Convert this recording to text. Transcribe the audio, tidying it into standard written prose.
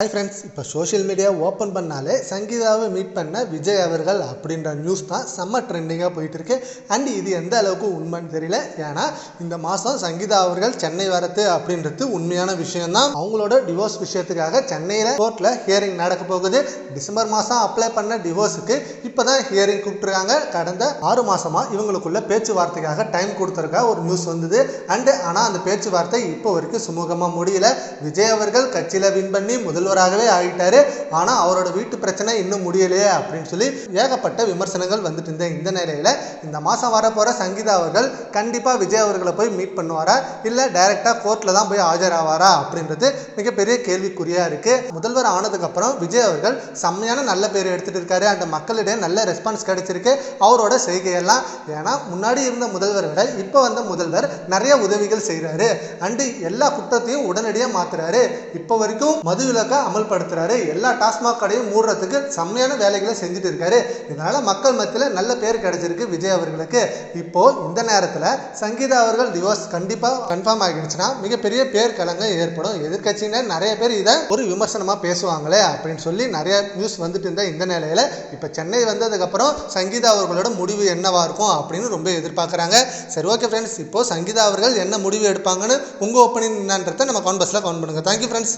Hi friends, இப்போ social media open பண்ணாலே சங்கீதாவை meet பண்ண விஜய் அவர்கள் அப்படின்ற நியூஸ் தான் செம்ம ட்ரெண்டிங்காக போயிட்டு இருக்கு. அண்ட் இது எந்த அளவுக்கு உண்மைன்னு தெரியல. ஏன்னா இந்த மாதம் சங்கீதா அவர்கள் சென்னை வரது அப்படின்றது உண்மையான விஷயம்தான். அவங்களோட டிவோர்ஸ் விஷயத்துக்காக சென்னையில் கோர்ட்டில் ஹியரிங் நடக்க போகுது. டிசம்பர் மாதம் அப்ளை பண்ண டிவோர்ஸுக்கு இப்போ தான் ஹியரிங் கூப்பிட்டுருக்காங்க. கடந்த 6 மாதமாக இவங்களுக்குள்ள பேச்சுவார்த்தைக்காக டைம் கொடுத்துருக்கா ஒரு நியூஸ் வந்தது. ஆனால் அந்த பேச்சுவார்த்தை இப்போ வரைக்கும் சுமூகமாக முடியல. விஜய் அவர்கள் கட்சியில் வின் பண்ணி முதல்வராகவே ஆகிட்டாரு. ஆனால் அவரோட வீட்டு பிரச்சனை இன்னும் முடியலையே அப்படின்னு சொல்லி ஏகப்பட்ட விமர்சனங்கள் வந்துட்டு இருந்த இந்த நிலையில இந்த மாதம் வரப்போற சங்கீதா அவர்கள் கண்டிப்பாக விஜய் அவர்களை போய் மீட் பண்ணுவாரா, இல்லை டைரக்டாக கோர்ட்டில் தான் போய் ஆஜராவாரா அப்படின்றது மிகப்பெரிய கேள்விக்குறியா இருக்கு. முதல்வர் ஆனதுக்கு அப்புறம் விஜய் அவர்கள் செம்மையான நல்ல பேர் எடுத்துட்டு இருக்காரு. அந்த மக்களிடையே நல்ல ரெஸ்பான்ஸ் கிடைச்சிருக்கு அவரோட செய்கையெல்லாம். ஏன்னா முன்னாடி இருந்த முதல்வரை விட இப்போ வந்த முதல்வர் நிறைய உதவிகள் செய்கிறாரு. அண்டு எல்லா குற்றத்தையும் உடனடியாக மாத்துறாரு. இப்போ வரைக்கும் மது விலக்க அமல்படுத்துறாரு. எல்லா டாஸ்மாக் கடையும் மூடுறதுக்கு செம்மையான வேலைகளை செஞ்சுட்டு இருக்காரு. இதனால மக்கள் மத்தியில் நல்ல பேர் கிடைச்சிருக்கு விஜய் அவர்களுக்கு. இப்போ இந்த நேரத்தில் சங்கீதா அவர்கள் டிவோர்ஸ் கண்டிப்பா கன்ஃபார்ம் ஆகிடுச்சுன்னா மிகப்பெரிய பேர் கலங்க ஏற்படும். எதிர்கட்சியினர் நிறைய பேர் இதை ஒரு விமர்சனமா பேசுவாங்களே அப்படின்னு சொல்லி நிறைய நியூஸ் வந்துட்டு இருந்த இந்த நிலையில இப்ப சென்னை வந்ததுக்கு அப்புறம் சங்கீதா அவர்களோட முடிவு என்னவா இருக்கும் அப்படின்னு ரொம்ப எதிர்பார்க்கறாங்க. சரி, ஓகே ஃப்ரெண்ட்ஸ், இப்போ சங்கீதா அவர்கள் என்ன முடிவு எடுப்பாங்கன்னு உங்க ஒப்பீனியன் என்னன்றதை நம்ம கமெண்ட் பாக்ஸ்ல கமெண்ட் பண்ணுங்க. Thank you friends.